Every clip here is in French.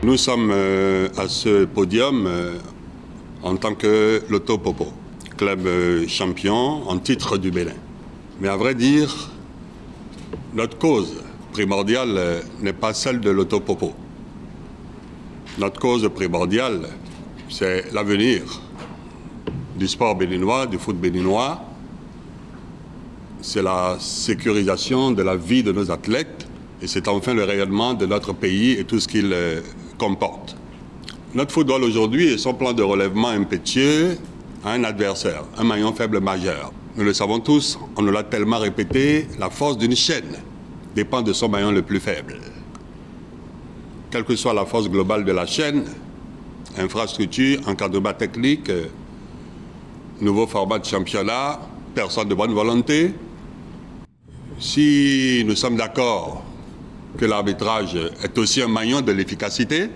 Nous sommes à ce podium en tant que Loto Popo, club champion en titre du Bénin. Mais à vrai dire, notre cause primordiale n'est pas celle de Loto Popo. Notre cause primordiale, c'est l'avenir du sport béninois, du foot béninois. C'est la sécurisation de la vie de nos athlètes et c'est enfin le rayonnement de notre pays et tout ce qu'il comporte. Notre football aujourd'hui et son plan de relèvement impétueux a un adversaire, un maillon faible majeur. Nous le savons tous, on nous l'a tellement répété, la force d'une chaîne dépend de son maillon le plus faible. Quelle que soit la force globale de la chaîne, infrastructure, encadrement technique, nouveau format de championnat, personne de bonne volonté. Si nous sommes d'accord que l'arbitrage est aussi un maillon de l'efficacité,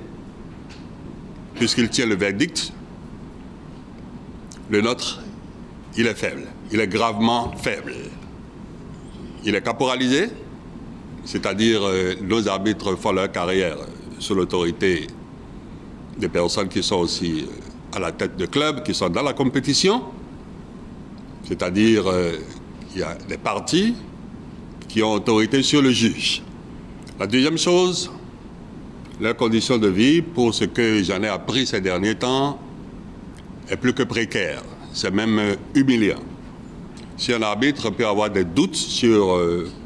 puisqu'il tient le verdict, le nôtre, il est faible. Il est gravement faible. Il est caporalisé, c'est-à-dire nos arbitres font leur carrière sous l'autorité des personnes qui sont aussi à la tête de clubs, qui sont dans la compétition, c'est-à-dire il y a des parties qui ont autorité sur le juge. La deuxième chose, leurs conditions de vie, pour ce que j'en ai appris ces derniers temps, est plus que précaire. C'est même humiliant. Si un arbitre peut avoir des doutes sur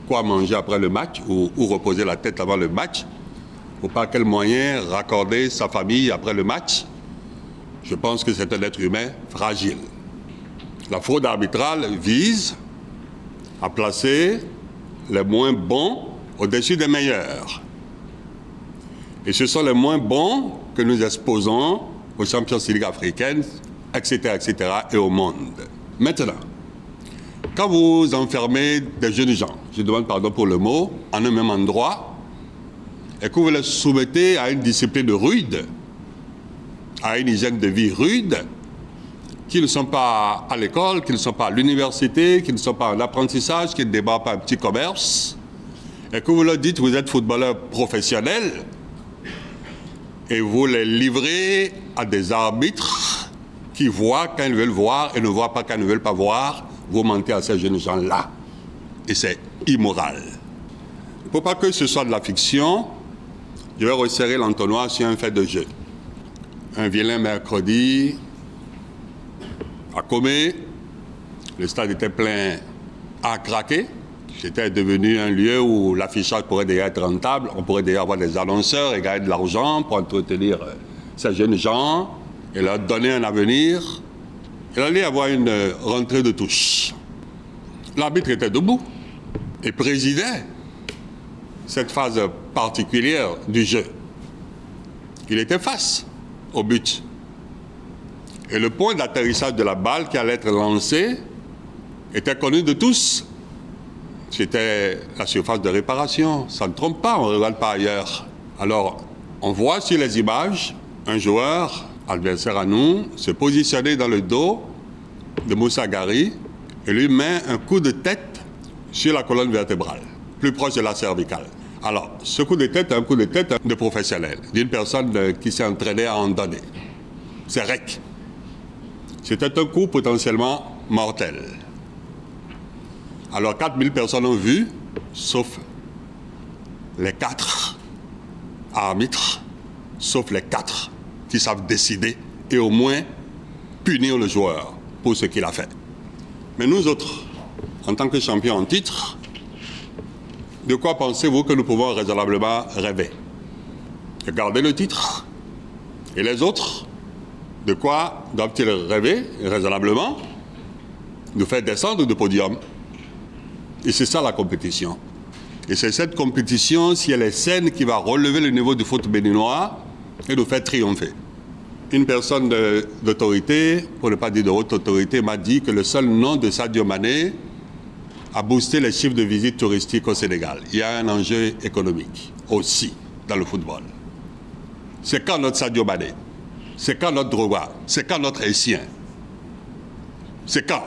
quoi manger après le match ou reposer la tête avant le match, ou par quel moyen raccorder sa famille après le match, je pense que c'est un être humain fragile. La fraude arbitrale vise à placer les moins bons au-dessus des meilleurs. Et ce sont les moins bons que nous exposons aux Champions League africaines, etc., et au monde. Maintenant, quand vous enfermez des jeunes gens, je demande pardon pour le mot, en un même endroit, et que vous les soumettez à une discipline rude, à une hygiène de vie rude, qui ne sont pas à l'école, qui ne sont pas à l'université, qui ne sont pas en apprentissage, qui ne démarrent pas un petit commerce, et que vous leur dites vous êtes footballeur professionnel, et vous les livrez à des arbitres qui voient quand ils veulent voir et ne voient pas quand ils ne veulent pas voir, vous mentez à ces jeunes gens-là. Et c'est immoral. Pour pas que ce soit de la fiction, je vais resserrer l'entonnoir sur un fait de jeu. Un vilain mercredi, à Comé, le stade était plein à craquer. C'était devenu un lieu où l'affichage pourrait déjà être rentable. On pourrait déjà avoir des annonceurs et gagner de l'argent pour entretenir ces jeunes gens et leur donner un avenir. Il allait y avoir une rentrée de touche. L'arbitre était debout et présidait cette phase particulière du jeu. Il était face au but. Et le point d'atterrissage de la balle qui allait être lancée était connu de tous. C'était la surface de réparation. Ça ne trompe pas, on ne regarde pas ailleurs. Alors, on voit sur les images un joueur, adversaire à nous, se positionner dans le dos de Moussa Gari et lui met un coup de tête sur la colonne vertébrale, plus proche de la cervicale. Alors, ce coup de tête est un coup de tête de professionnel, d'une personne qui s'est entraînée à en donner. C'est rec. C'était un coup potentiellement mortel. Alors 4000 personnes ont vu, sauf les 4 arbitres, sauf les 4 qui savent décider et au moins punir le joueur pour ce qu'il a fait. Mais nous autres, en tant que champions en titre, de quoi pensez-vous que nous pouvons raisonnablement rêver? De garder le titre? Et les autres, de quoi doivent-ils rêver raisonnablement? De faire descendre de podium. Et c'est ça la compétition. Et c'est cette compétition, si elle est saine, qui va relever le niveau du foot béninois et nous faire triompher. Une personne d'autorité, pour ne pas dire de haute autorité, m'a dit que le seul nom de Sadio Mané a boosté les chiffres de visites touristiques au Sénégal. Il y a un enjeu économique aussi dans le football. C'est quand notre Sadio Mané? C'est quand notre Drogba? C'est quand notre Haïtien? C'est quand?